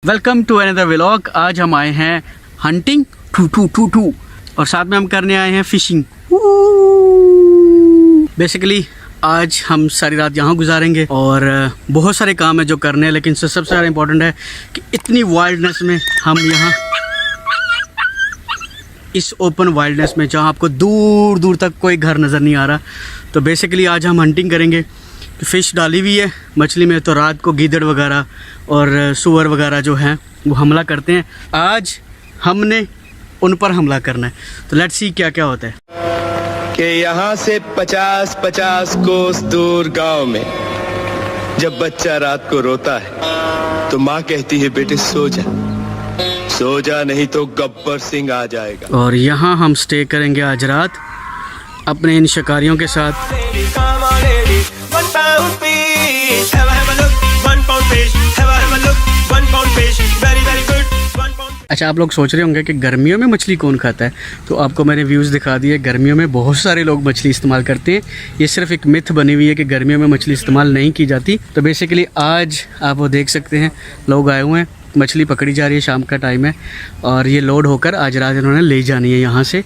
Welcome to another vlog. आज हम आए हैं हंटिंग टू और साथ में हम करने आए हैं फिशिंग। बेसिकली आज हम सारी रात यहाँ गुजारेंगे और बहुत सारे काम है जो करने हैं, लेकिन सबसे ज़्यादा इम्पोर्टेंट है कि इतनी वाइल्डनेस में हम यहाँ इस ओपन वाइल्डनेस में जहाँ आपको दूर दूर तक कोई घर नज़र नहीं आ रहा। तो बेसिकली आज हम हंटिंग करेंगे। फ़िश डाली हुई है मछली में, तो रात को गीदड़ वगैरह और सुअर वगैरह जो हैं वो हमला करते हैं। आज हमने उन पर हमला करना है, तो लेट्स सी क्या क्या होता है। कि यहाँ से 50-50 कोस दूर गांव में जब बच्चा रात को रोता है तो माँ कहती है बेटे सो जा नहीं तो गब्बर सिंह आ जाएगा। और यहाँ हम स्टे करेंगे आज रात अपने इन शिकारियों के साथ। अच्छा, आप लोग सोच रहे होंगे कि गर्मियों में मछली कौन खाता है, तो आपको मैंने व्यूज़ दिखा दिए। गर्मियों में बहुत सारे लोग मछली इस्तेमाल करते हैं। ये सिर्फ एक मिथ बनी हुई है कि गर्मियों में मछली इस्तेमाल नहीं की जाती। तो बेसिकली आज आप वो देख सकते हैं, लोग आए हुए हैं, मछली पकड़ी जा रही है, शाम का टाइम है और ये लोड होकर आज रात इन्होंने ले जानी है यहाँ से।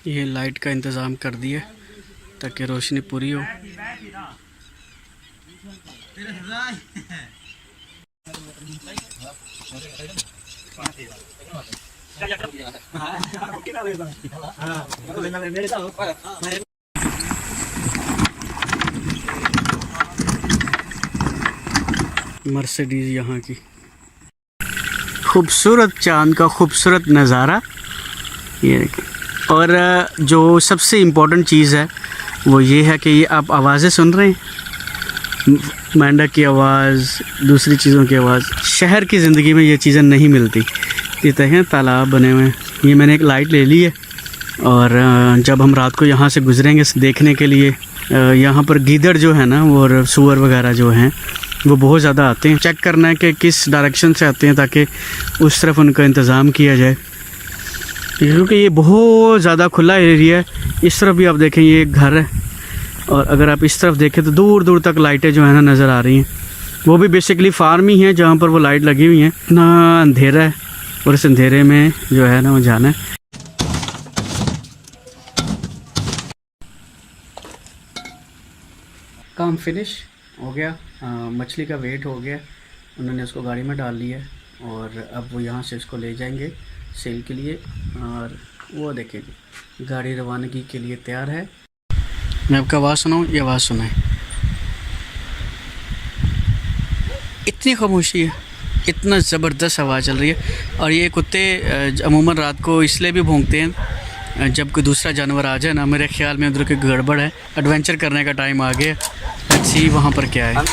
ये लाइट का इंतज़ाम कर दिया ताकि रोशनी पूरी हो। मर्सिडीज यहाँ की खूबसूरत चांद का खूबसूरत नज़ारा ये देखिए। और जो सबसे इम्पोर्टेंट चीज़ है वो ये है कि ये आप आवाज़ें सुन रहे हैं, मेंढक की आवाज़, दूसरी चीज़ों की आवाज़। शहर की ज़िंदगी में ये चीज़ें नहीं मिलती। ये हैं तालाब बने हुए हैं। ये मैंने एक लाइट ले ली है और जब हम रात को यहाँ से गुजरेंगे देखने के लिए, यहाँ पर गीदड़ जो है ना और सूअर वगैरह जो हैं वो बहुत ज़्यादा आते हैं। चेक करना है कि किस डायरेक्शन से आते हैं ताकि उस तरफ उनका इंतज़ाम किया जाए, क्योंकि ये बहुत ज़्यादा खुला एरिया है। इस तरफ भी आप देखें ये एक घर है और अगर आप इस तरफ देखें तो दूर दूर तक लाइटें जो है ना नज़र आ रही हैं। वो भी बेसिकली फार्म ही है जहाँ पर वो लाइट लगी हुई है। इतना अंधेरा है और इस अंधेरे में जो है ना वो जाना है। काम फिनिश हो गया, मछली का वेट हो गया, उन्होंने उसको गाड़ी में डाल लिया और अब वो यहाँ से इसको ले जाएंगे सेल के लिए। और वो देखेंगे गाड़ी रवानगी के लिए तैयार है। मैं आपका आवाज़ सुनाऊँ, ये आवाज़ सुनाए, इतनी खामोशी है, इतना ज़बरदस्त आवाज़ चल रही है। और ये कुत्ते अमूमन रात को इसलिए भी भौंकते हैं जब कोई दूसरा जानवर आ जाए ना। मेरे ख्याल में उधर की गड़बड़ है, एडवेंचर करने का टाइम आ गया। लेट्स सी वहाँ पर क्या है।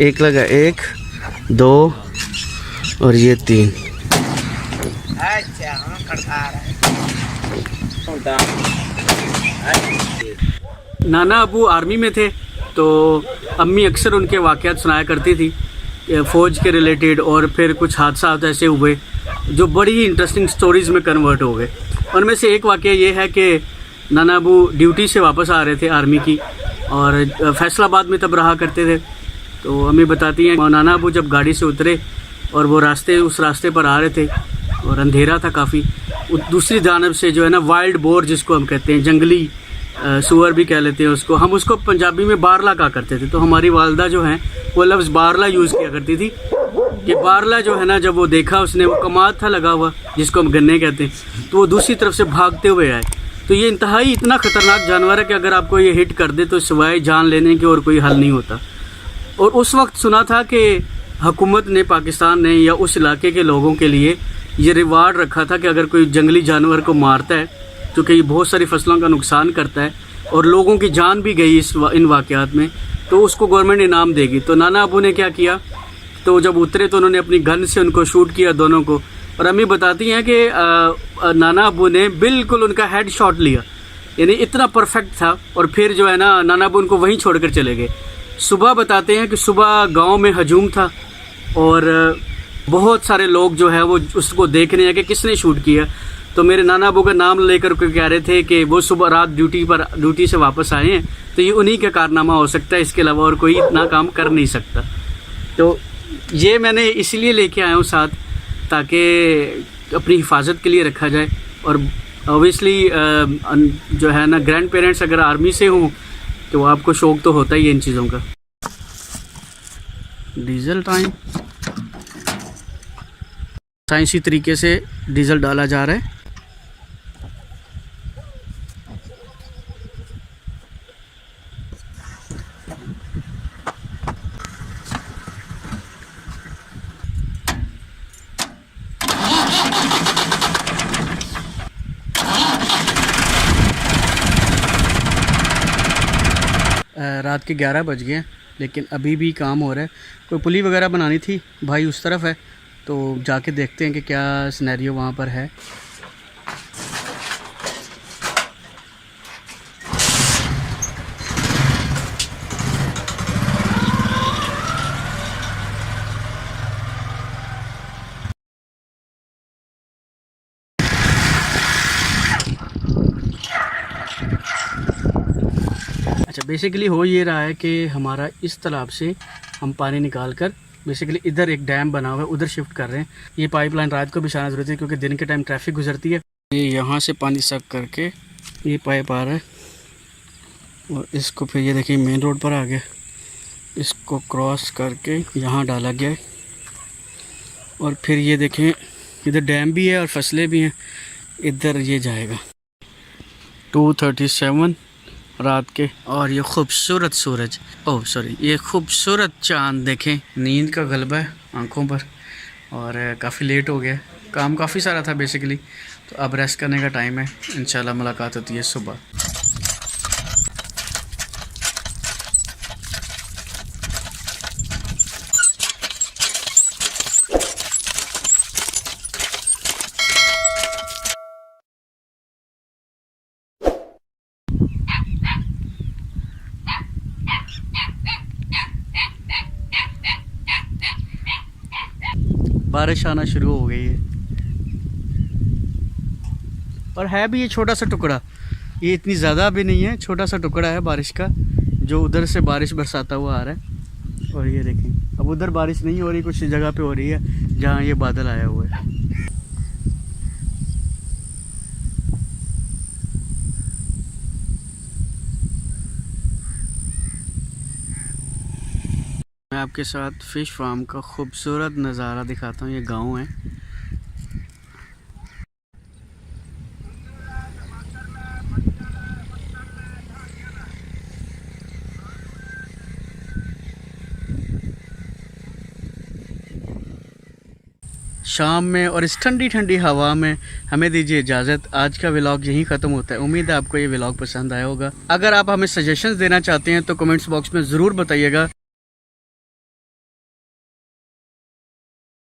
एक लगा, 1 2 और ये 3। नाना अबू आर्मी में थे तो अम्मी अक्सर उनके वाक़यात सुनाया करती थी फ़ौज के रिलेटेड, और फिर कुछ हादसा ऐसे हुए जो बड़ी ही इंटरेस्टिंग स्टोरीज़ में कन्वर्ट हो गए। उनमें से एक वाक़या ये है कि नाना अबू ड्यूटी से वापस आ रहे थे आर्मी की, और फैसलाबाद में तब रहा करते थे। तो अम्मी बताती हैं नाना अबू जब गाड़ी से उतरे और वो उस रास्ते पर आ रहे थे और अंधेरा था काफ़ी। दूसरी जानब से जो है ना वाइल्ड बोर जिसको हम कहते हैं, जंगली सुअर भी कह लेते हैं उसको, हम उसको पंजाबी में बारला कहा करते थे। तो हमारी वालदा जो हैं वो लफ्ज़ बारला यूज़ किया करती थी कि बारला जो है ना, जब वो देखा उसने, वो कमाद था लगा हुआ जिसको हम गन्ने कहते हैं, तो वो दूसरी तरफ से भागते हुए आए। तो ये इंतहाई इतना ख़तरनाक जानवर है कि अगर आपको ये हिट कर दे तो सिवाय जान लेने के और कोई हल नहीं होता। और उस वक्त सुना था कि हुकूमत ने, पाकिस्तान ने या उस इलाके के लोगों के लिए ये रिवार्ड रखा था कि अगर कोई जंगली जानवर को मारता है, क्योंकि ये बहुत सारी फसलों का नुकसान करता है और लोगों की जान भी गई इन वाक़यात में, तो उसको गवर्नमेंट इनाम देगी। तो नाना अबू ने क्या किया, तो जब उतरे तो उन्होंने अपनी गन से उनको शूट किया दोनों को, और अम्मी बताती हैं कि नाना अबू ने बिल्कुल उनका हेड शॉट लिया यानी इतना परफेक्ट था। और फिर जो है ना नाना अब्बू उनको वहीं छोड़कर चले गए। सुबह बताते हैं कि सुबह गांव में हजूम था और बहुत सारे लोग जो है वो उसको देखने आए कि किसने शूट किया। तो मेरे नाना अब्बू का नाम लेकर के कह रहे थे कि वो सुबह रात ड्यूटी से वापस आए हैं, तो ये उन्हीं का कारनामा हो सकता है, इसके अलावा और कोई इतना काम कर नहीं सकता। तो ये मैंने इसलिए लेके आया हूँ साथ, ताकि अपनी हिफाजत के लिए रखा जाए। और ऑब्वियसली जो है ना ग्रैंड पेरेंट्स अगर आर्मी से हों तो आपको शौक़ तो होता ही है इन चीज़ों का। डीजल टाइम, साइंसी तरीके से डीजल डाला जा रहा है। रात के 11 बज गए हैं, लेकिन अभी भी काम हो रहा है। कोई पुली वगैरह बनानी थी, भाई उस तरफ है, तो जाके देखते हैं कि क्या सिनेरियो वहाँ पर है। अच्छा, बेसिकली हो ये रहा है कि हमारा इस तालाब से हम पानी निकाल कर बेसिकली इधर एक डैम बना हुआ है, उधर शिफ्ट कर रहे हैं। ये पाइपलाइन रात को भी बिछाना ज़रूरत है क्योंकि दिन के टाइम ट्रैफिक गुजरती है। ये यहाँ से पानी सक करके ये पाइप आ रहा है और इसको फिर ये देखिए मेन रोड पर आ गया, इसको क्रॉस करके यहाँ डाला गया है। और फिर ये देखें इधर डैम भी है और फसलें भी हैं, इधर ये जाएगा। 2:37 रात के, और ये खूबसूरत सूरज, ओह सॉरी, ये खूबसूरत चांद देखें। नींद का गलबा है आंखों पर और काफ़ी लेट हो गया, काम काफ़ी सारा था बेसिकली, तो अब रेस्ट करने का टाइम है। इंशाल्लाह मुलाकात होती है सुबह। बारिश आना शुरू हो गई है और है भी ये छोटा सा टुकड़ा, ये इतनी ज़्यादा भी नहीं है, छोटा सा टुकड़ा है बारिश का जो उधर से बारिश बरसाता हुआ आ रहा है। और ये देखें अब उधर बारिश नहीं हो रही, कुछ जगह पे हो रही है जहाँ ये बादल आया हुआ है। मैं आपके साथ फ़िश फार्म का खूबसूरत नज़ारा दिखाता हूँ। ये गांव है, शाम में और इस ठंडी ठंडी हवा में हमें दीजिए इजाज़त। आज का व्लॉग यहीं ख़त्म होता है। उम्मीद है आपको ये व्लॉग पसंद आया होगा। अगर आप हमें सजेशंस देना चाहते हैं तो कमेंट्स बॉक्स में ज़रूर बताइएगा।